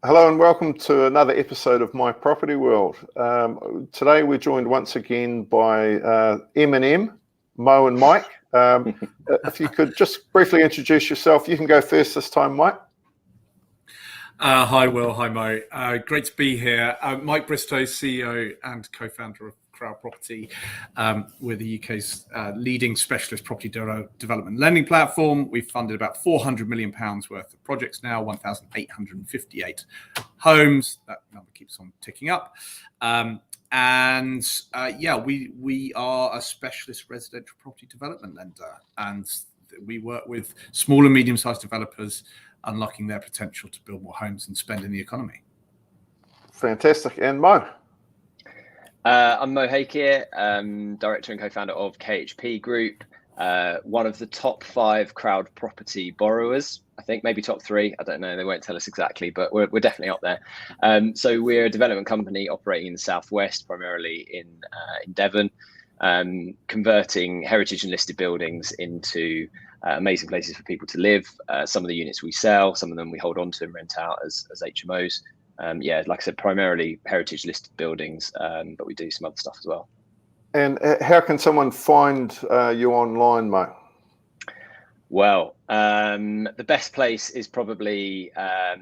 Hello and welcome to another episode of My Property World. Today we're joined once again by M&M, Mo and Mike. If you could just briefly introduce yourself. You can go first this time, Mike. Hi Will, hi Mo. Great to be here. Mike Bristow, CEO and co-founder of Crowd Property. We're the UK's leading specialist property development lending platform. We've funded about £400 million worth of projects now, 1,858 homes. That number keeps on ticking up. We are a specialist residential property development lender, and we work with small and medium-sized developers, unlocking their potential to build more homes and spend in the economy. Fantastic. And Mo? I'm Mo Haykir, director and co-founder of KHP Group, one of the top 5 crowd property borrowers. I think maybe top 3. I don't know. They won't tell us exactly, but we're definitely up there. So we're a development company operating in the southwest, primarily in Devon, converting heritage and listed buildings into amazing places for people to live. Some of the units we sell, some of them we hold on to and rent out as HMOs. Like I said, primarily heritage listed buildings, but we do some other stuff as well. And how can someone find you online, Mike? Well, the best place is probably the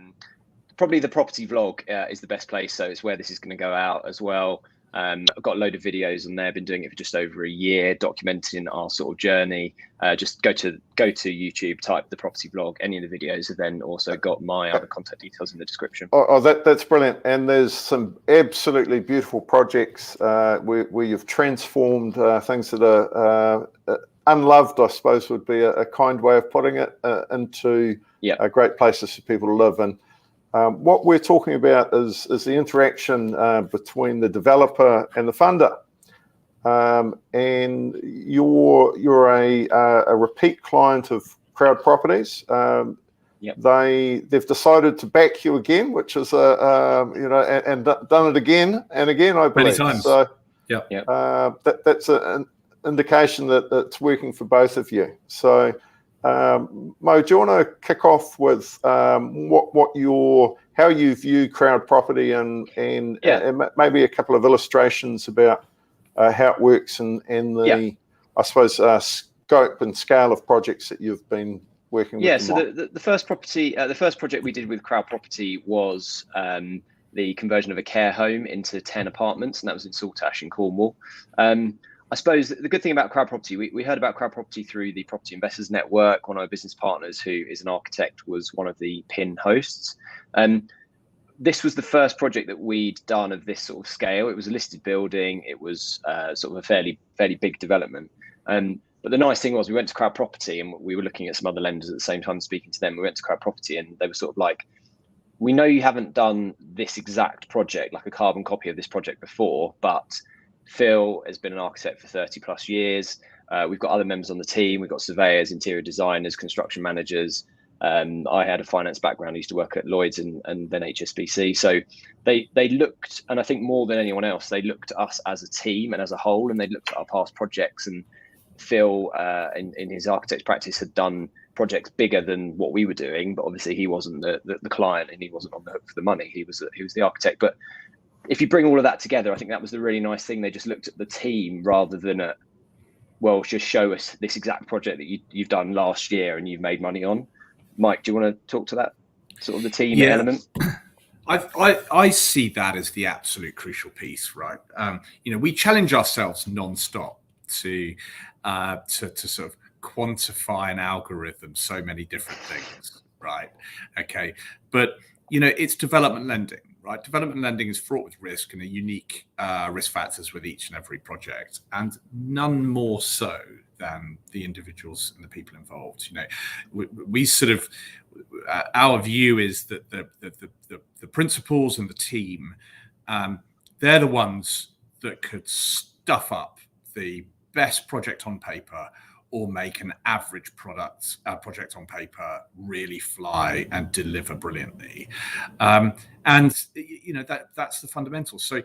property vlog is the best place. So it's where this is going to go out as well. I've got a load of videos on there. I've been doing it for just over a year, documenting our sort of journey. Just go to YouTube, type the property vlog. Any of the videos have then also got my other contact details in the description. That's brilliant. And there's some absolutely beautiful projects where you've transformed things that are unloved, I suppose would be a kind way of putting it, into great places for people to live in. What we're talking about is the interaction between the developer and the funder. And you're a repeat client of Crowd Properties. They've decided to back you again, which is and done it again and again, I believe. Many times. So that's an indication that it's working for both of you. So. Mo, do you want to kick off with how you view Crowd Property and maybe a couple of illustrations about how it works and the I suppose scope and scale of projects that you've been working with? So the first project we did with Crowd Property was the conversion of a care home into 10 apartments, and that was in Saltash in Cornwall. I suppose the good thing about Crowd Property, we heard about Crowd Property through the Property Investors Network. One of our business partners, who is an architect, was one of the PIN hosts. This was the first project that we'd done of this sort of scale. It was a listed building. It was sort of a fairly big development. But the nice thing was we went to Crowd Property, and we were looking at some other lenders at the same time, speaking to them. We went to Crowd Property and they were sort of like, we know you haven't done this exact project, like a carbon copy of this project before, but Phil has been an architect for 30 plus years. We've got other members on the team. We've got surveyors, interior designers, construction managers. I had a finance background. I used to work at Lloyd's and then HSBC. So they looked, and I think more than anyone else, they looked at us as a team and as a whole, and they looked at our past projects. And Phil, in his architect's practice, had done projects bigger than what we were doing, but obviously he wasn't the client, and he wasn't on the hook for the money. He was the architect. But if you bring all of that together, I think that was the really nice thing. They just looked at the team rather than just show us this exact project that you've done last year and you've made money on. Mike, do you want to talk to that sort of the team element? I see that as the absolute crucial piece, right? We challenge ourselves non-stop to sort of quantify an algorithm, so many different things, right? Okay, but it's development lending. Right, development lending is fraught with risk and a unique risk factors with each and every project, and none more so than the individuals and the people involved. We sort of our view is that the principals and the team, they're the ones that could stuff up the best project on paper or make an average project on paper really fly and deliver brilliantly. That's the fundamentals. So,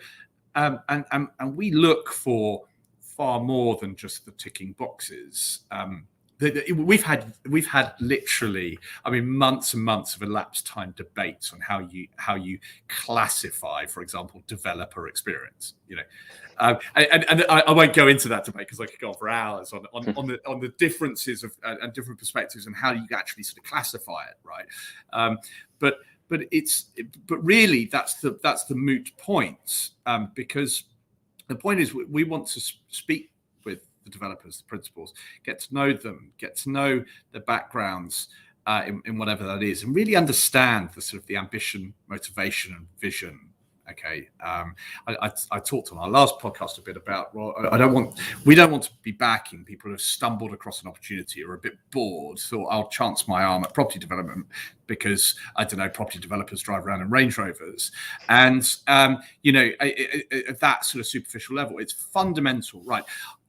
and we look for far more than just the ticking boxes. we've had literally, I mean, months and months of elapsed time debates on how you classify, for example, developer experience. And I won't go into that debate because I could go on for hours on the differences of and different perspectives and how you actually sort of classify it, right? But really that's the moot point, because the point is we want to speak with the developers, the principals, get to know them, get to know their backgrounds in whatever that is, and really understand the sort of the ambition, motivation, and vision. Okay, I talked on our last podcast a bit about, well, we don't want to be backing people who have stumbled across an opportunity or are a bit bored, thought I'll chance my arm at property development because I don't know, property developers drive around in Range Rovers, and at that sort of superficial level, it's fundamental, right?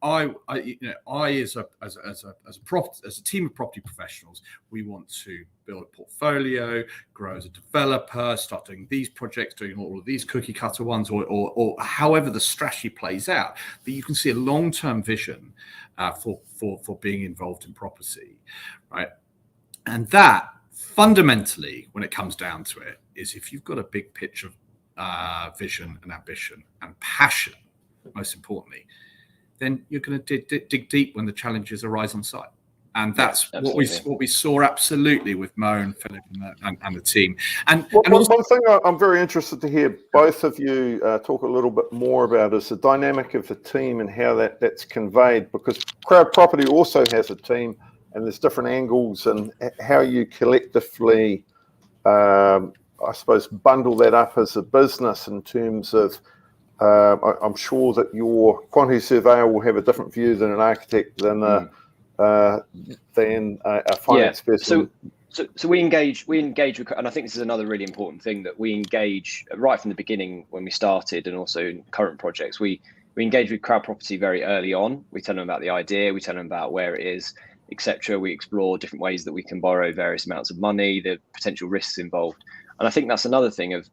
I as a team of property professionals, we want to build a portfolio, grow as a developer, start doing these projects, doing all of these cookie cutter ones, or however the strategy plays out. But you can see a long-term vision for being involved in property, right? And that fundamentally, when it comes down to it, is if you've got a big picture vision and ambition and passion, most importantly, then you're going to dig deep when the challenges arise on site. And that's what we saw absolutely with Mo and Philip and the team. And one thing I'm very interested to hear both of you talk a little bit more about is the dynamic of the team and how that's conveyed, because Crowd Property also has a team and there's different angles and how you collectively, I suppose, bundle that up as a business in terms of, I'm sure that your quantity surveyor will have a different view than an architect than a finance person. So we engage with, and I think this is another really important thing, that we engage right from the beginning when we started, and also in current projects. We engage with Crowd Property very early on. We tell them about the idea, we tell them about where it is, etc. We explore different ways that we can borrow various amounts of money, the potential risks involved, and I think that's another thing of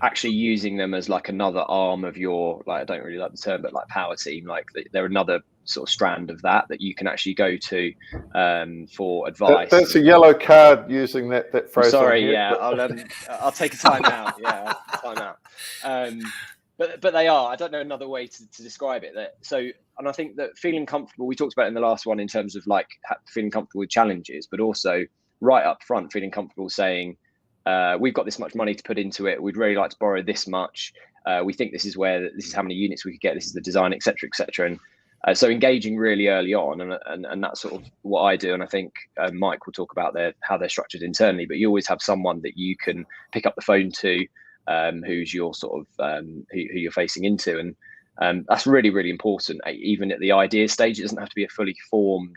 actually using them as like another arm of your, like, I don't really like the term, but like power team, like they're another sort of strand of that you can actually go to for advice. That's a yellow card using that phrase. Sorry, yeah, I'll take a time out. Yeah, time out. But they are. I don't know another way to describe it. And I think that feeling comfortable. We talked about it in the last one in terms of like feeling comfortable with challenges, but also right up front feeling comfortable saying, we've got this much money to put into it. We'd really like to borrow this much. We think this is how many units we could get. This is the design, etc., etc. And so engaging really early on, and that's sort of what I do. And I think Mike will talk about how they're structured internally. But you always have someone that you can pick up the phone to, who's your sort of who you're facing into, and that's really, really important. Even at the idea stage, it doesn't have to be a fully formed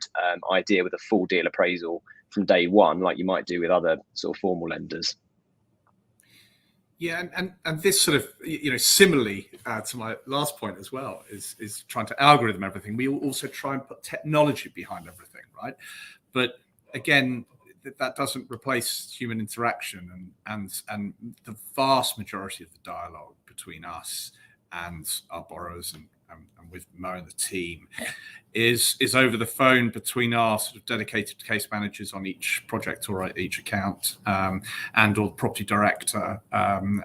idea with a full deal appraisal from day one, like you might do with other sort of formal lenders. Yeah, and this sort of, similarly to my last point as well, is trying to algorithm everything. We also try and put technology behind everything, right? But again, that doesn't replace human interaction, and the vast majority of the dialogue between us and our borrowers and with Mo and the team is over the phone between our sort of dedicated case managers on each project or each account, and or the property director, and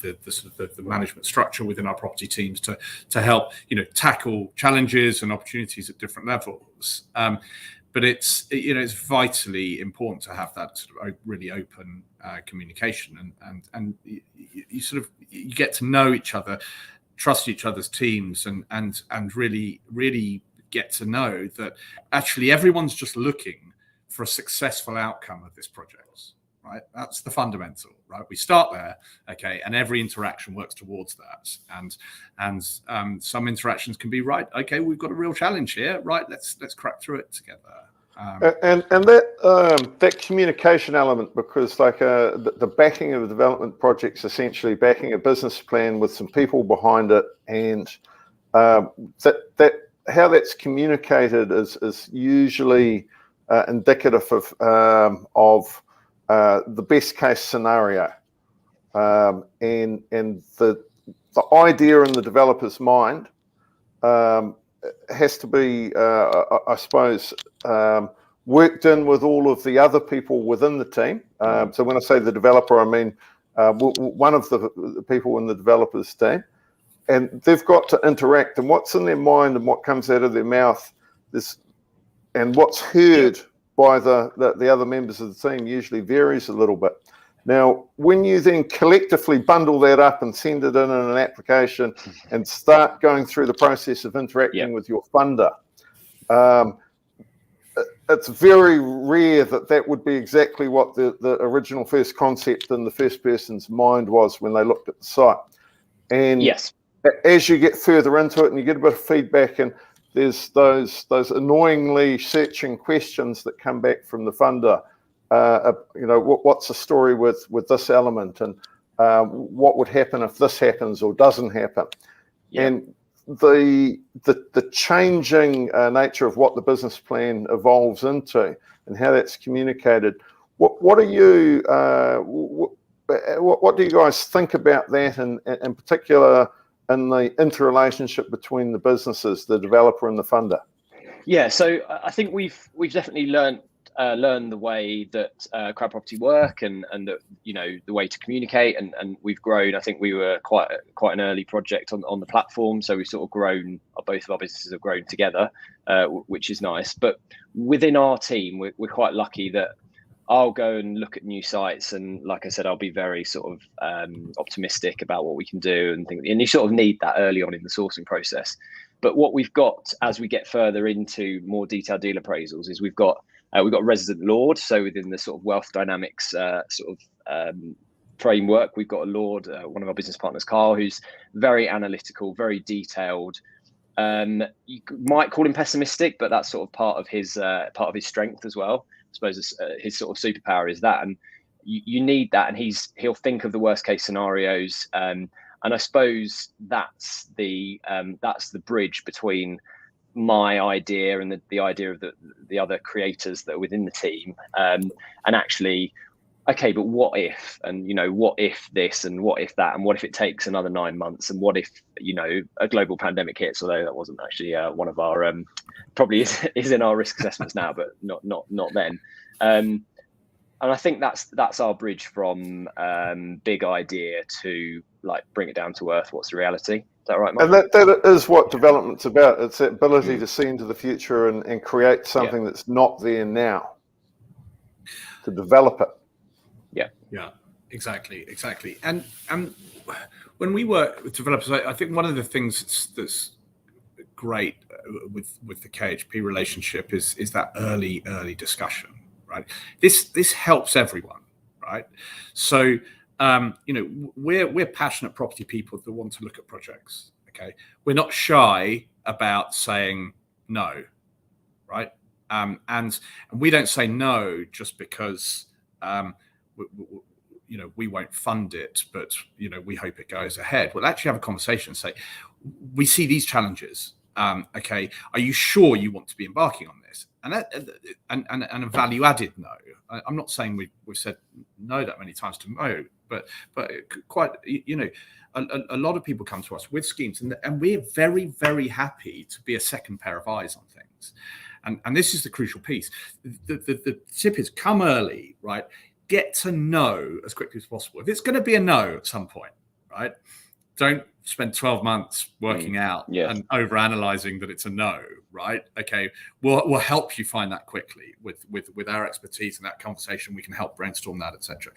the sort of the management structure within our property teams to help tackle challenges and opportunities at different levels. But it's vitally important to have that sort of really open communication, and you get to know each other, trust each other's teams, and really get to know that actually everyone's just looking for a successful outcome of this project, right? That's the fundamental, right? We start there, okay, and every interaction works towards that. And some interactions can be, right, okay, we've got a real challenge here, right? Let's crack through it together. And that communication element, because like the backing of a development project's essentially backing a business plan with some people behind it, and that how that's communicated is usually indicative of the best case scenario, and the idea in the developer's mind has to be, I suppose, worked in with all of the other people within the team. So when I say the developer, I mean one of the people in the developers team, and they've got to interact. And what's in their mind and what comes out of their mouth, and what's heard by the other members of the team usually varies a little bit. Now, when you then collectively bundle that up and send it in an application and start going through the process of interacting with your funder, it's very rare that would be exactly what the original first concept in the first person's mind was when they looked at the site. And as you get further into it and you get a bit of feedback, and there's those annoyingly searching questions that come back from the funder. What's the story with this element, and what would happen if this happens or doesn't happen? And the changing nature of what the business plan evolves into and how that's communicated. What are you? What do you guys think about that, and in particular in the interrelationship between the businesses, the developer and the funder? Yeah, so I think we've definitely learned the way that crowd property work, and the way to communicate, and we've grown. I think we were quite an early project on the platform, so we've sort of grown. Both of our businesses have grown together, which is nice. But within our team, we're quite lucky that I'll go and look at new sites, and like I said, I'll be very sort of optimistic about what we can do and things. And you sort of need that early on in the sourcing process. But what we've got as we get further into more detailed deal appraisals is we've got a resident lord. So within the sort of wealth dynamics framework, we've got a lord, one of our business partners, Carl, who's very analytical, very detailed. You might call him pessimistic, but that's sort of part of his strength as well. I suppose his sort of superpower is that, and you need that. And he'll think of the worst case scenarios, and I suppose that's the bridge between my idea and the idea of the other creators that are within the team, and actually, okay, but what if, and what if this, and what if that, and what if it takes another 9 months, and what if a global pandemic hits, although that wasn't actually one of our probably is in our risk assessments now, but not then. And I think that's our bridge from big idea to like bring it down to earth. What's the reality? Is that right, Mark? And that is what development's about. It's that ability to see into the future and create something that's not there now, to develop it. Yeah, exactly. And when we work with developers, I think one of the things that's great with the KHP relationship is that early discussion, right? This helps everyone, right? So we're passionate property people that want to look at projects. Okay, we're not shy about saying no, right? And we don't say no just because we won't fund it, but we hope it goes ahead. We'll actually have a conversation and say, we see these challenges. Okay, are you sure you want to be embarking on this? And a value added no. I'm not saying we've said no that many times to Mo, but quite a lot of people come to us with schemes, and we're very, very happy to be a second pair of eyes on things. And this is the crucial piece. The tip is come early, right? Get to know as quickly as possible. If it's going to be a no at some point, right? Don't spend 12 months working out and overanalyzing that it's a no, right? Okay, we'll help you find that quickly with our expertise in that conversation. We can help brainstorm that, etc.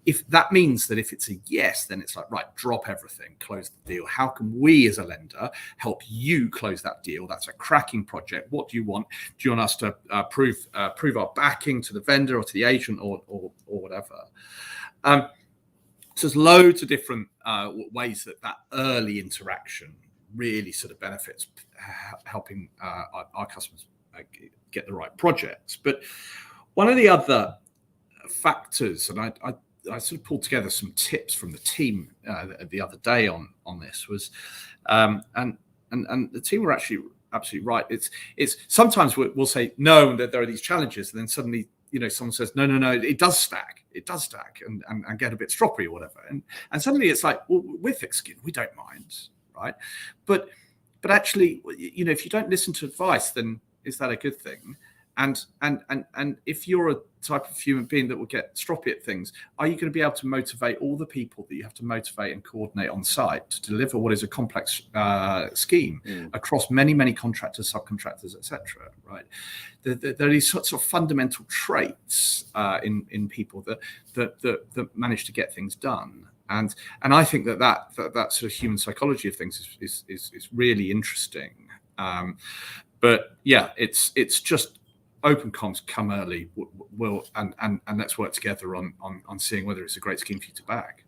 If that means that if it's a yes, then it's like, right, drop everything, close the deal. How can we as a lender help you close that deal? That's a cracking project. What do you want? Do you want us to prove our backing to the vendor or to the agent or whatever? So there's loads of different ways that early interaction really sort of benefits helping our customers get the right projects. But one of the other factors, and I sort of pulled together some tips from the team the other day on this was, and the team were actually absolutely right. It's sometimes we'll say no, and that there are these challenges, and then suddenly someone says, no, it does stack and get a bit stroppy or whatever. And suddenly it's like, well, we're thick skinned, we don't mind, right? But but actually, if you don't listen to advice, then is that a good thing? And if you're a type of human being that will get stroppy at things, are you going to be able to motivate all the people that you have to motivate and coordinate on site to deliver what is a complex scheme across many contractors, subcontractors, etc.? Right? There are these sorts of fundamental traits in people that manage to get things done. And I think that sort of human psychology of things is really interesting. But yeah, it's just open comms, come early, and let's work together on seeing whether it's a great scheme for you to back.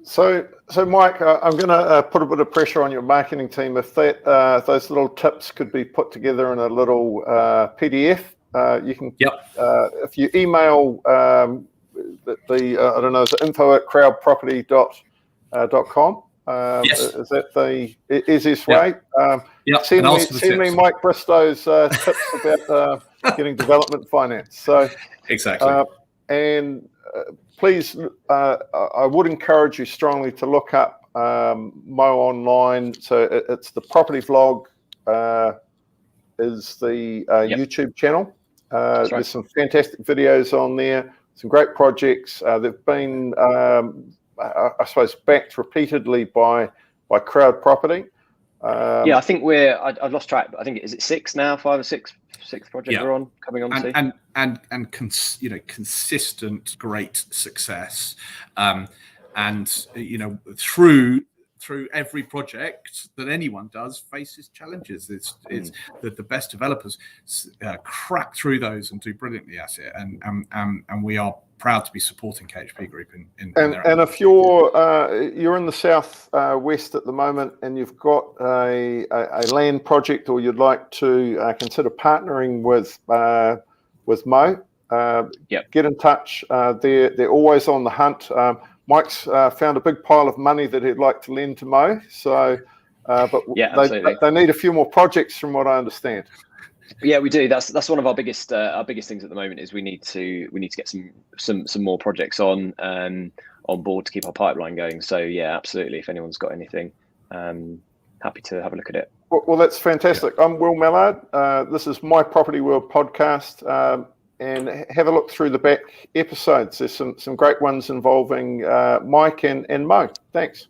So Mike, I'm going to put a bit of pressure on your marketing team. If those little tips could be put together in a little PDF, you can. Yep. If you email I don't know, is it info@crowdproperty.com? Yes. Is that the easiest way? Send me Mike Bristow's tips about getting development finance. So exactly. Please, I would encourage you strongly to look up Mo online. So it's the Property Vlog is the YouTube channel. Right. There's some fantastic videos on there, some great projects. They've been, I suppose, backed repeatedly by Crowd Property. I think I've lost track, but I think, is it 6 now, 5 or 6 projects we're on, coming on to? And consistent great success. Through every project that anyone does faces challenges. It's that the best developers crack through those and do brilliantly at it. And we are proud to be supporting KHP Group in and if you're in the south west at the moment and you've got a land project, or you'd like to consider partnering with Mo, get in touch. They're always on the hunt. Mike's found a big pile of money that he'd like to lend to Mo. So, they need a few more projects, from what I understand. Yeah, we do. That's one of our biggest things at the moment. Is we need to get some more projects on board to keep our pipeline going. So yeah, absolutely. If anyone's got anything, happy to have a look at it. Well, that's fantastic. I'm Will Mallard. This is My Property World podcast. And have a look through the back episodes. There's some great ones involving Mike and Mo. Thanks.